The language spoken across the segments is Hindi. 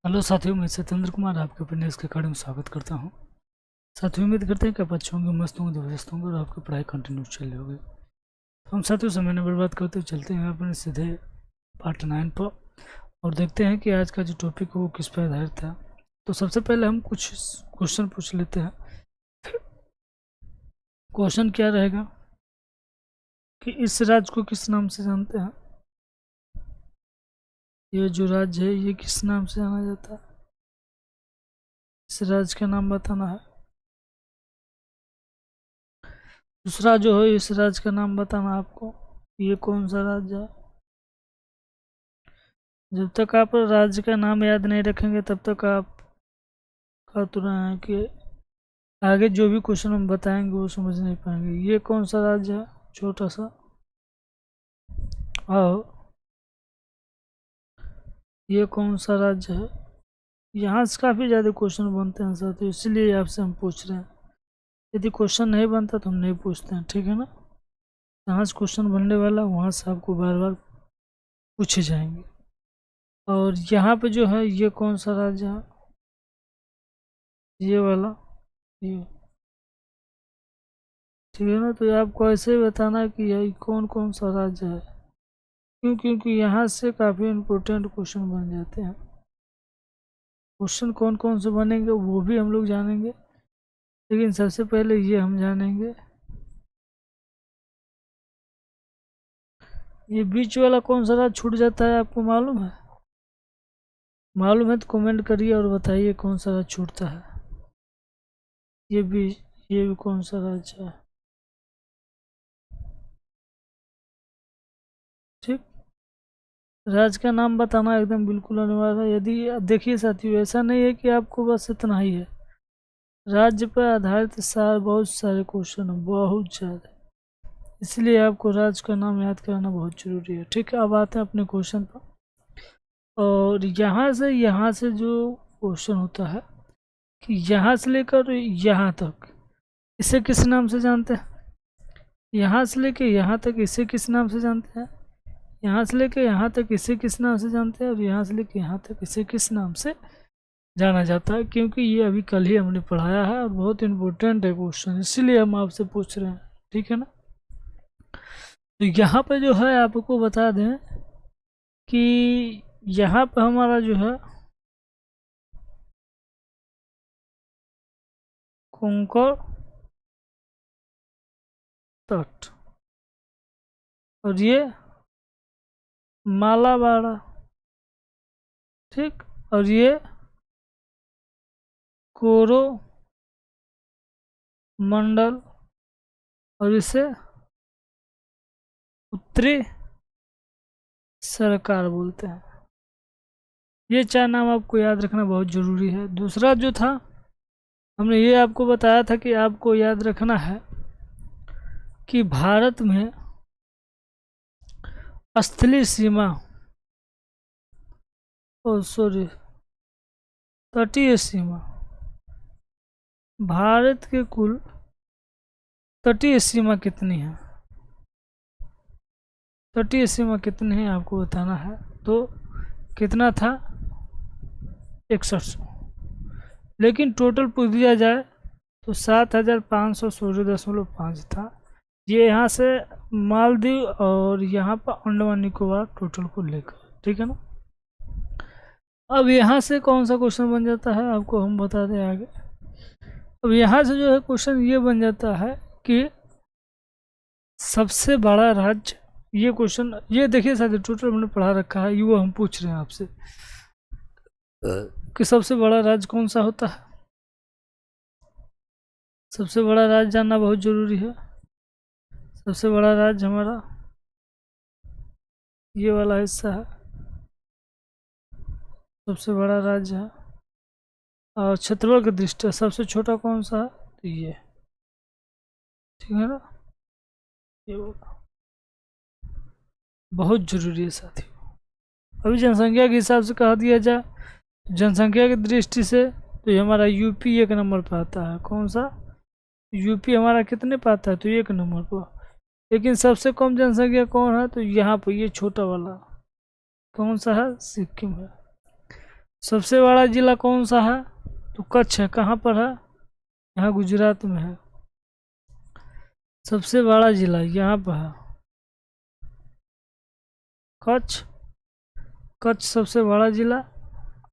हेलो साथियों, मैं सत्येंद्र कुमार आपके अपने इसके अखाड़े में स्वागत करता हूं। साथियों, उम्मीद करते हैं कि आप अच्छे होंगे, मस्त होंगे, जबरदस्त होंगे और आपकी पढ़ाई कंटिन्यू चल रही होगी। तो हम साथियों समय न बर्बाद करते हुए चलते हैं अपने सीधे पार्ट 9 पर और देखते हैं कि आज का जो टॉपिक है वो किस पर आधारित था। तो सबसे पहले हम कुछ क्वेश्चन पूछ लेते हैं। क्वेश्चन क्या रहेगा कि इस राज्य को किस नाम से जानते हैं? ये जो राज्य है ये किस नाम से जाना जाता है? इस राज्य का नाम बताना है। दूसरा जो है इस राज्य का नाम बताना आपको, ये कौन सा राज्य है। जब तक आप राज्य का नाम याद नहीं रखेंगे तब तक आप का तुरंत है कि आगे जो भी क्वेश्चन हम बताएंगे वो समझ नहीं पाएंगे। ये कौन सा राज्य है छोटा सा, और ये कौन सा राज्य है। यहाँ से काफ़ी ज़्यादा क्वेश्चन बनते हैं साथियों, इसलिए आपसे हम पूछ रहे हैं। यदि क्वेश्चन नहीं बनता तो हम नहीं पूछते हैं, ठीक है ना। जहाँ से क्वेश्चन बनने वाला वहाँ से आपको बार बार पूछे जाएंगे। और यहाँ पे जो है ये कौन सा राज्य है, ये वाला, ये, ठीक है ना। तो आपको ऐसे ही बताना है कि यही कौन कौन सा राज्य है, क्योंकि यहाँ से काफ़ी इम्पोर्टेंट क्वेश्चन बन जाते हैं। क्वेश्चन कौन कौन से बनेंगे वो भी हम लोग जानेंगे, लेकिन सबसे पहले ये हम जानेंगे ये बीच वाला कौन सा राज्य छूट जाता है, आपको मालूम है? मालूम है तो कमेंट करिए और बताइए कौन सा राज्य छूटता है। ये भी कौन सा राज्य है, ठीक। राज्य का नाम बताना एकदम बिल्कुल अनिवार्य है। यदि देखिए साथियों, ऐसा नहीं है कि आपको बस इतना ही है, राज्य पर आधारित बहुत सारे क्वेश्चन हैं, बहुत ज़्यादा। इसलिए आपको राज्य का नाम याद करना बहुत जरूरी है, ठीक है। अब आते हैं अपने क्वेश्चन पर। और यहाँ से जो क्वेश्चन होता है कि यहाँ से लेकर यहाँ तक इसे किस नाम से जानते हैं, यहाँ से लेकर यहाँ तक इसे किस नाम से जानते हैं, यहाँ से लेकर यहाँ तक इसे किस नाम से जानते हैं, और यहाँ से लेकर यहाँ तक इसे किस नाम से जाना जाता है। क्योंकि ये अभी कल ही हमने पढ़ाया है और बहुत इम्पोर्टेंट है क्वेश्चन, इसीलिए हम आपसे पूछ रहे हैं, ठीक है ना। तो यहाँ पे जो है आपको बता दें कि यहाँ पे हमारा जो है कोंकण तट, और ये मालाबार, ठीक। और ये कोरो मंडल, और इसे उत्तरी सरकार बोलते हैं। ये चार नाम आपको याद रखना बहुत ज़रूरी है। दूसरा जो था हमने ये आपको बताया था कि आपको याद रखना है कि भारत में स्थलीय सीमा, सॉरी, तटीय सीमा, भारत के कुल तटीय सीमा कितनी है, तटीय सीमा कितनी है आपको बताना है। तो कितना था, 6100, लेकिन टोटल पूछ दिया जाए तो 7516.5 था। ये यहाँ से मालदीव और यहाँ पर अंडमान निकोबार टोटल को लेकर, ठीक है ना। अब यहाँ से कौन सा क्वेश्चन बन जाता है आपको हम बता दें आगे। अब यहाँ से जो है क्वेश्चन ये बन जाता है कि सबसे बड़ा राज्य, ये क्वेश्चन ये देखिए साथी टोटल हमने पढ़ा रखा है, ये हम पूछ रहे हैं आपसे कि सबसे बड़ा राज्य कौन सा होता है। सबसे बड़ा राज्य जानना बहुत जरूरी है। सबसे बड़ा राज्य हमारा ये वाला हिस्सा है, सबसे बड़ा राज्य है। और क्षेत्रफल की दृष्टि सबसे छोटा कौन सा है, तो ये, ठीक है ना। ये बहुत जरूरी है साथियों। अभी जनसंख्या के हिसाब से कहा दिया जाए, जनसंख्या की दृष्टि से तो ये हमारा यूपी 1 नंबर पर आता है। कौन सा, यूपी हमारा कितने पे आता है, तो 1 नंबर पर। लेकिन सबसे कम जनसंख्या कौन है, तो यहाँ पर ये छोटा वाला कौन सा है, सिक्किम है। सबसे बड़ा जिला कौन सा है? तो कच्छ है। कहाँ पर है? यहाँ गुजरात में है। सबसे बड़ा जिला यहाँ पर है कच्छ। कच्छ सबसे बड़ा जिला।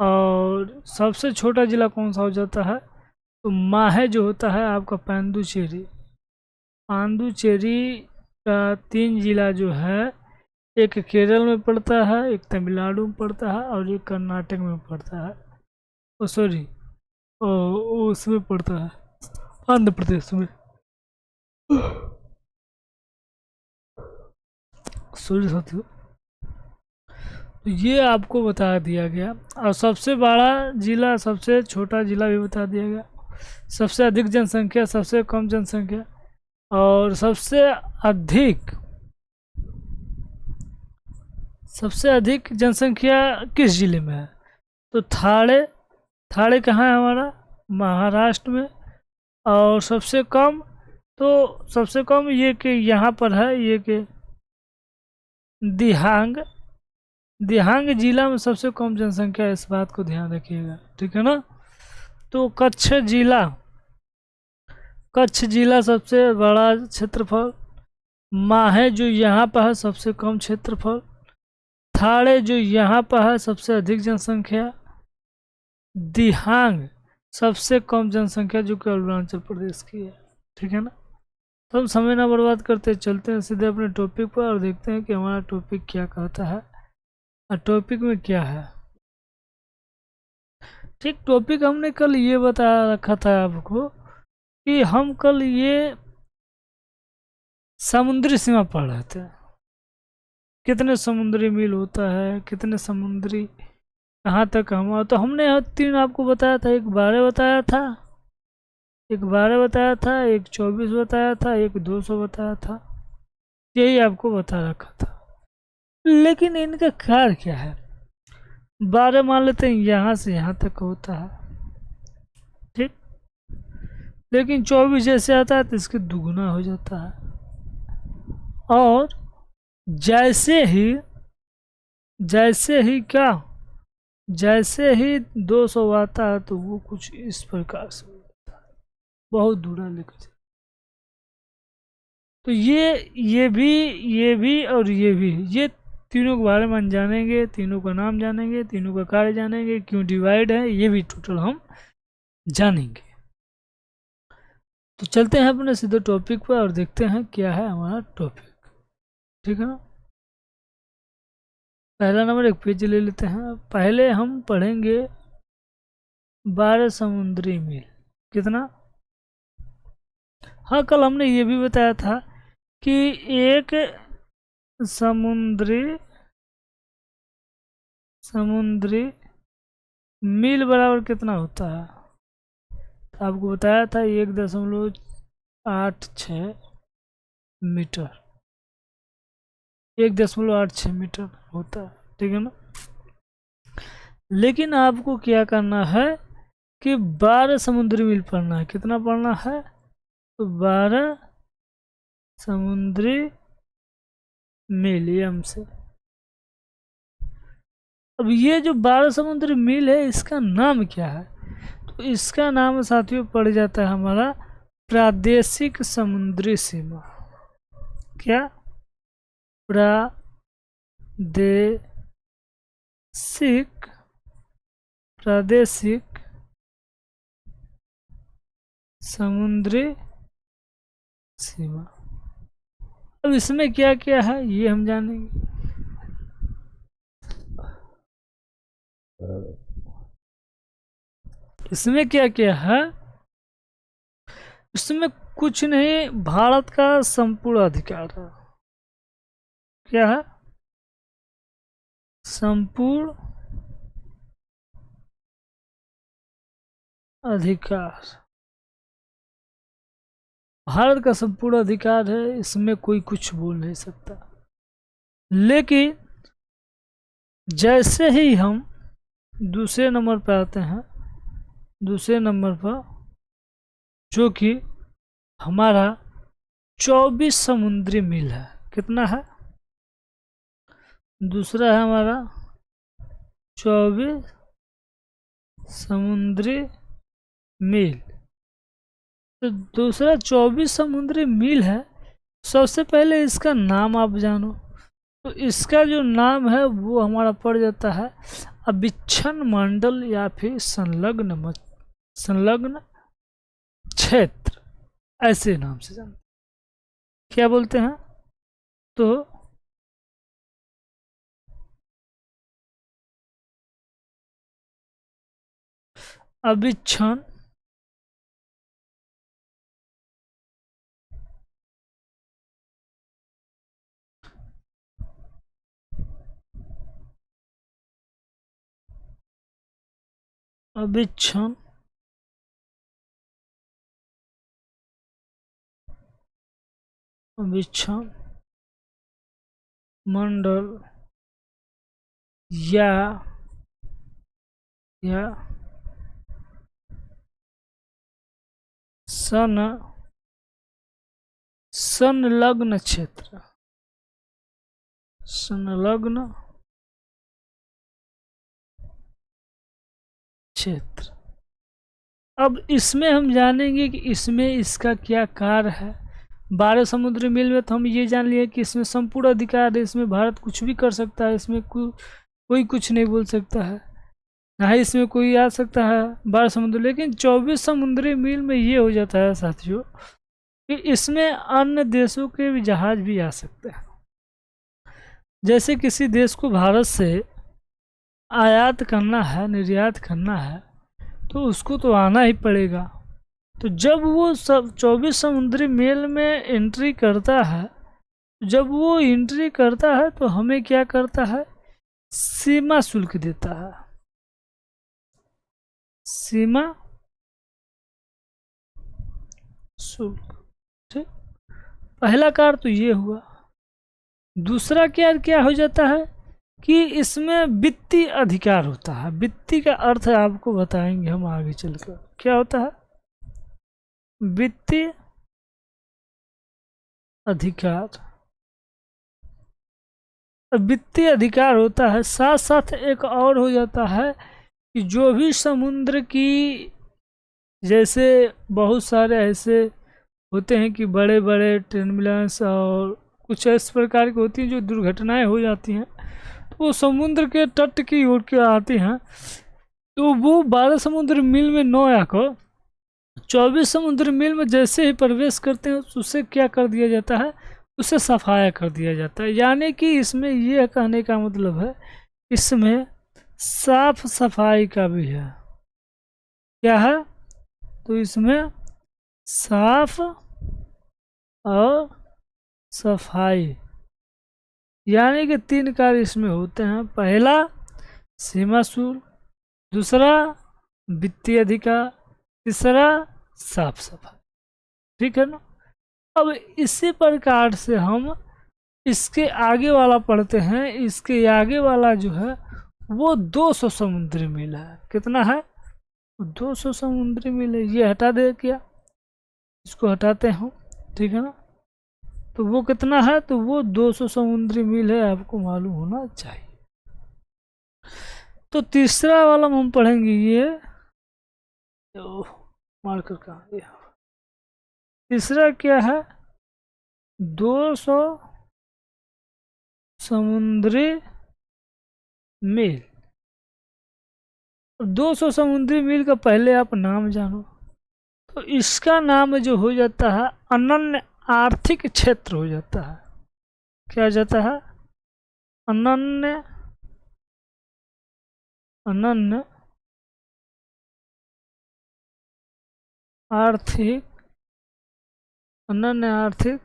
और सबसे छोटा जिला कौन सा हो जाता है? तो माहे जो होता है आपका पांडुचेरी। पांडुचेरी का 3 जिला जो है, एक केरल में पड़ता है, एक तमिलनाडु में पड़ता है और एक कर्नाटक में पड़ता है। ओ सॉरी, उसमें पड़ता है आंध्र प्रदेश में। सॉरी साथियों। तो ये आपको बता दिया गया। और सबसे बड़ा जिला, सबसे छोटा जिला भी बता दिया गया। सबसे अधिक जनसंख्या, सबसे कम जनसंख्या, और सबसे अधिक जनसंख्या किस जिले में है? तो थाड़े। थाड़े कहाँ है हमारा? महाराष्ट्र में। और सबसे कम, तो सबसे कम ये कि यहाँ पर है, ये कि दिहांग। दिहांग जिला में सबसे कम जनसंख्या है, इस बात को ध्यान रखिएगा, ठीक है ना। तो कच्छ जिला, कच्छ जिला सबसे बड़ा क्षेत्रफल। माहे जो यहाँ पर है सबसे कम क्षेत्रफल। थाड़े जो यहाँ पर है सबसे अधिक जनसंख्या। दिहांग सबसे कम जनसंख्या जो कि अरुणाचल प्रदेश की है, ठीक है ना। तो हम समय ना बर्बाद करते चलते हैं सीधे अपने टॉपिक पर और देखते हैं कि हमारा टॉपिक क्या कहता है और टॉपिक में क्या है। ठीक, टॉपिक हमने कल ये बता रखा था आपको कि हम कल ये समुद्री सीमा पढ़ रहे थे। कितने समुद्री मील होता है, कितने समुद्री, कहाँ तक हम, तो हमने 3 आपको बताया था। एक 12 बताया था, एक 12 बताया था, एक 24 बताया था, एक 200 बताया था। यही आपको बता रखा था। लेकिन इनका कार्य क्या है? 12 मान लेते हैं यहाँ से यहाँ तक होता है, ठीक। लेकिन 24 जैसे आता है तो इसके दुगुना हो जाता है। और जैसे ही क्या, जैसे ही 200 आता है तो वो कुछ इस प्रकार से हो जाता है, बहुत दूर लेकर। तो ये भी और ये भी, ये तीनों के बारे में हम जानेंगे, तीनों का नाम जानेंगे, तीनों का कार्य जानेंगे, क्यों डिवाइड है, ये भी टोटल हम जानेंगे। तो चलते हैं अपने सीधे टॉपिक पर और देखते हैं क्या है हमारा टॉपिक, ठीक है ना। पहला नंबर एक पेज ले लेते हैं। पहले हम पढ़ेंगे 12 समुद्री मील। कितना? हाँ, कल हमने ये भी बताया था कि एक समुद्री मील बराबर कितना होता है? तो आपको बताया था 1.86 मीटर। 1.86 मीटर होता है, ठीक है ना। लेकिन आपको क्या करना है कि 12 समुद्री मील पढ़ना है। कितना पढ़ना है? तो 12 समुद्री मील एम से। अब ये जो 12 समुद्री मील है, इसका नाम क्या है? तो इसका नाम साथियों पड़ जाता है हमारा प्रादेशिक समुद्री सीमा। क्या? प्रादेशिक समुद्री सीमा। अब इसमें क्या क्या है ये हम जानेंगे। इसमें क्या क्या है? इसमें कुछ नहीं, भारत का संपूर्ण अधिकार है। क्या है? संपूर्ण अधिकार। भारत का संपूर्ण अधिकार है, इसमें कोई कुछ बोल नहीं सकता। लेकिन जैसे ही हम दूसरे नंबर पर आते हैं, दूसरे नंबर पर जो कि हमारा 24 समुद्री मील है। कितना है? दूसरा है हमारा 24 समुद्री मील। तो दूसरा 24 समुद्री मील है। सबसे पहले इसका नाम आप जानो। तो इसका जो नाम है वो हमारा पड़ जाता है अविच्छन मंडल या फिर संलग्न क्षेत्र, ऐसे नाम से जानते क्या बोलते हैं। तो अविच्छन अविच्छन अविच्छन मंडल या संलग्न क्षेत्र, संलग्न क्षेत्र। अब इसमें हम जानेंगे कि इसमें इसका क्या कार्य है। 12 समुद्री मील में तो हम ये जान लिए कि इसमें संपूर्ण अधिकार है, इसमें भारत कुछ भी कर सकता है, इसमें कोई कुछ नहीं बोल सकता है, ना ही इसमें कोई आ सकता है 12 समुद्र। लेकिन 24 समुद्री मील में ये हो जाता है साथियों कि इसमें अन्य देशों के भी जहाज भी आ सकते हैं। जैसे किसी देश को भारत से आयात करना है, निर्यात करना है, तो उसको तो आना ही पड़ेगा। तो जब वो सब 24 समुद्री मील में एंट्री करता है, जब वो एंट्री करता है तो हमें क्या करता है, सीमा शुल्क देता है। सीमा शुल्क, ठीक। पहला कार्य तो ये हुआ। दूसरा क्या क्या हो जाता है कि इसमें वित्तीय अधिकार होता है। वित्तीय का अर्थ है आपको बताएंगे हम आगे चलकर क्या होता है। वित्तीय अधिकार, वित्तीय अधिकार होता है। साथ साथ एक और हो जाता है कि जो भी समुद्र की, जैसे बहुत सारे ऐसे होते हैं कि बड़े बड़े टर्बुलेंस और कुछ इस प्रकार की होती हैं जो दुर्घटनाएं हो जाती हैं, तो वो समुद्र के तट की ओर के आती हैं। तो वो 12 समुद्र मील में न आकर 24 समुद्र मील में जैसे ही प्रवेश करते हैं उसे क्या कर दिया जाता है, उसे सफाया कर दिया जाता है। यानी कि इसमें यह कहने का मतलब है इसमें साफ सफाई का भी है। क्या है, तो इसमें साफ और सफाई, यानी कि 3 कार्य इसमें होते हैं। पहला सीमा शुल्क, दूसरा वित्तीय अधिकार, तीसरा साफ सफाई, ठीक है ना। अब इसी प्रकार से हम इसके आगे वाला पढ़ते हैं। इसके आगे वाला जो है वो 200 समुद्री मील है। कितना है, 200 समुद्री मील है। ये हटा दे क्या, इसको हटाते हैं, ठीक है ना। तो वो कितना है, तो वो 200 समुद्री मील है, आपको मालूम होना चाहिए। तो तीसरा वाला हम पढ़ेंगे ये मार्कर कहाँ गया। तीसरा क्या है, 200 समुद्री मील। 200 समुद्री मील का पहले आप नाम जानो। तो इसका नाम जो हो जाता है अनन्य आर्थिक क्षेत्र हो जाता है। क्या हो जाता है, अनन्य आर्थिक, अनन्य आर्थिक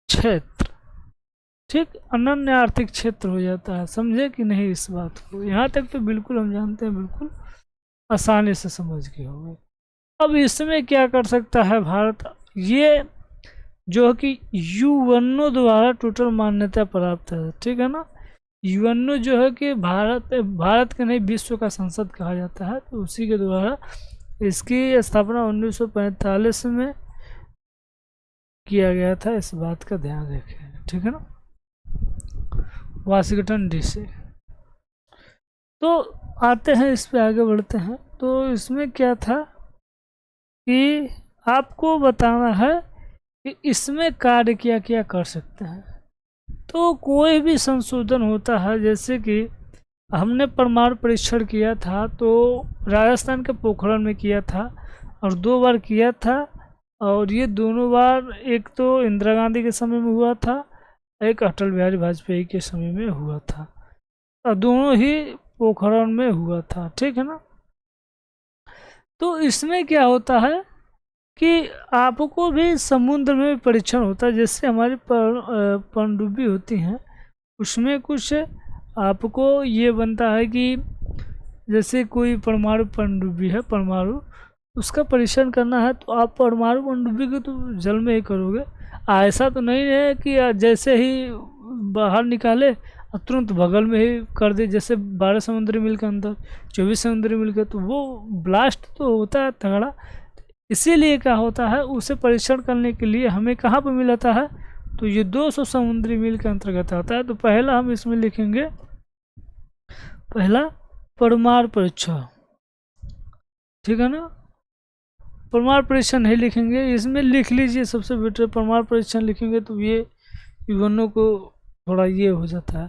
क्षेत्र, ठीक। अनन्य आर्थिक क्षेत्र हो जाता है। समझे कि नहीं इस बात को, यहाँ तक तो बिल्कुल हम जानते हैं, बिल्कुल आसानी से समझ के हो गए। अब इसमें क्या कर सकता है भारत, ये जो कि यूएनओ द्वारा टोटल मान्यता प्राप्त है, ठीक है ना। यूएनओ जो है कि भारत के नहीं विश्व का संसद कहा जाता है, तो उसी के द्वारा इसकी स्थापना 1945 में किया गया था। इस बात का ध्यान रखें, ठीक है ना। Washington DC. तो आते हैं इस पे, आगे बढ़ते हैं। तो इसमें क्या था कि आपको बताना है कि इसमें कार्य क्या क्या कर सकते हैं। तो कोई भी संशोधन होता है, जैसे कि हमने परमाणु परीक्षण किया था तो राजस्थान के पोखरण में किया था और 2 बार किया था, और ये दोनों बार एक तो इंदिरा गांधी के समय में हुआ था, एक अटल बिहारी वाजपेयी के समय में हुआ था, और दोनों ही पोखरण में हुआ था, ठीक है ना। तो इसमें क्या होता है कि आपको भी समुद्र में परीक्षण होता है, जैसे हमारी पनडुब्बी होती हैं, उसमें कुछ आपको ये बनता है कि जैसे कोई परमाणु पनडुब्बी है, परमाणु, उसका परीक्षण करना है तो आप परमाणु पनडुब्बी को तो जल में ही करोगे। ऐसा तो नहीं है कि जैसे ही बाहर निकाले और तुरंत बगल में ही कर दे, जैसे 12 समुद्री मील के अंदर, 24 समुद्री मील के, तो वो ब्लास्ट तो होता है तगड़ा। इसीलिए क्या होता है, उसे परीक्षण करने के लिए हमें कहाँ पर मिलाता है, तो ये 200 समुद्री मील के अंतर्गत आता है। तो पहला हम इसमें लिखेंगे, पहला परमाणु परीक्षण, ठीक है ना। परमाणु परीक्षण नहीं लिखेंगे, इसमें लिख लीजिए सबसे बेटर, परमाणु परीक्षण लिखेंगे तो ये दोनों को थोड़ा ये हो जाता है।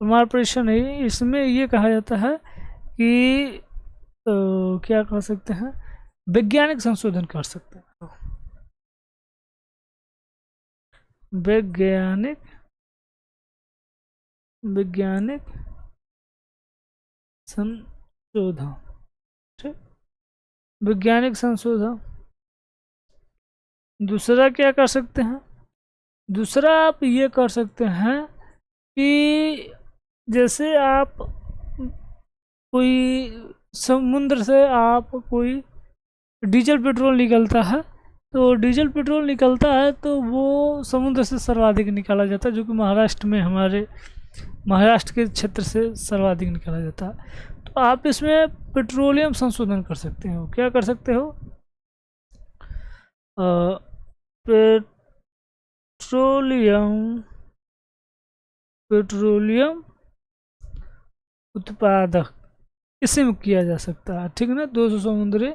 परमाणु परीक्षण नहीं, इसमें ये कहा जाता है कि क्या कह सकते हैं, वैज्ञानिक संशोधन कर सकते हैं, वैज्ञानिक संशोधन, ठीक, वैज्ञानिक संशोधन। दूसरा क्या कर सकते हैं, दूसरा आप ये कर सकते हैं कि जैसे आप कोई समुद्र से आप कोई डीजल पेट्रोल निकलता है, तो डीजल पेट्रोल निकलता है तो वो समुद्र से सर्वाधिक निकाला जाता है, जो कि महाराष्ट्र में, हमारे महाराष्ट्र के क्षेत्र से सर्वाधिक निकाला जाता है। तो आप इसमें पेट्रोलियम संशोधन कर सकते हो। क्या कर सकते हो, पेट्रोलियम उत्पादक, इसी में किया जा सकता है, ठीक है ना, 200 समुद्री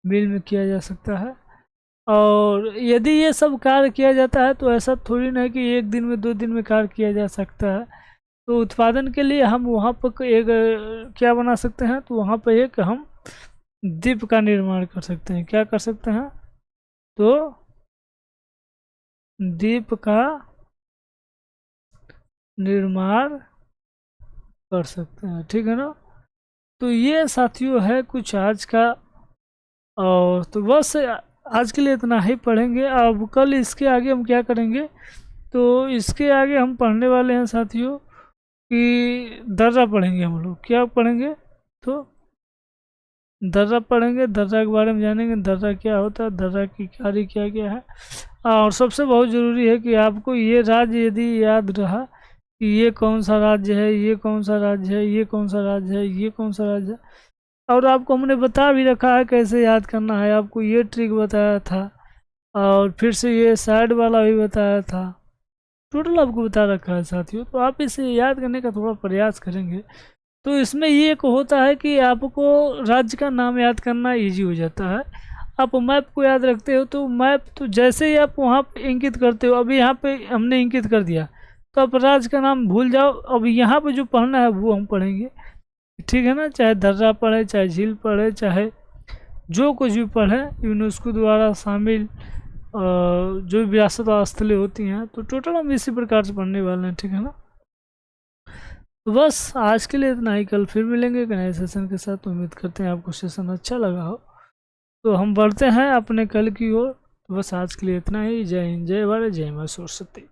मील में किया जा सकता है। और यदि ये सब कार्य किया जाता है तो ऐसा थोड़ी ना है कि 1 दिन में 2 दिन में कार्य किया जा सकता है। तो उत्पादन के लिए हम वहाँ पर एक क्या बना सकते हैं, तो वहाँ पर एक हम द्वीप का निर्माण कर सकते हैं। क्या कर सकते हैं, तो द्वीप का निर्माण कर सकते हैं, ठीक है ना। तो ये साथियों है कुछ आज का, और तो बस आज के लिए इतना ही पढ़ेंगे। अब कल इसके आगे हम क्या करेंगे, तो इसके आगे हम पढ़ने वाले हैं साथियों कि दर्रा पढ़ेंगे हम लोग। क्या पढ़ेंगे, तो दर्रा पढ़ेंगे, दर्रा के बारे में जानेंगे, दर्रा क्या होता है, दर्रा की कार्य क्या क्या है। और सबसे बहुत ज़रूरी है कि आपको ये राज्य यदि याद रहा कि ये कौन सा राज्य है, ये कौन सा राज्य है, ये कौन सा राज्य है, ये कौन सा राज्य है, और आपको हमने बता भी रखा है कैसे याद करना है, आपको ये ट्रिक बताया था, और फिर से ये साइड वाला भी बताया था, टोटल आपको बता रखा है साथियों। तो आप इसे याद करने का थोड़ा प्रयास करेंगे तो इसमें ये एक होता है कि आपको राज्य का नाम याद करना इजी हो जाता है। आप मैप को याद रखते हो तो मैप तो जैसे ही आप वहाँ पे इंकित करते हो, अभी यहाँ पे हमने इंकित कर दिया तो आप राज्य का नाम भूल जाओ, अब यहाँ पे जो पढ़ना है वो हम पढ़ेंगे, ठीक है ना। चाहे दर्रा पढ़े, चाहे झील पढ़े, चाहे जो कुछ भी पढ़े, यूनेस्को द्वारा शामिल जो विरासत स्थलें होती हैं, तो टोटल हम इसी प्रकार से पढ़ने वाले हैं, ठीक है ना। तो बस आज के लिए इतना ही, कल फिर मिलेंगे एक नए सेशन के साथ। उम्मीद करते हैं आपको सेशन अच्छा लगा हो। तो हम बढ़ते हैं अपने कल की ओर। तो बस आज के लिए इतना ही। जय हिंद, जय भारत, जय मां सरस्वती।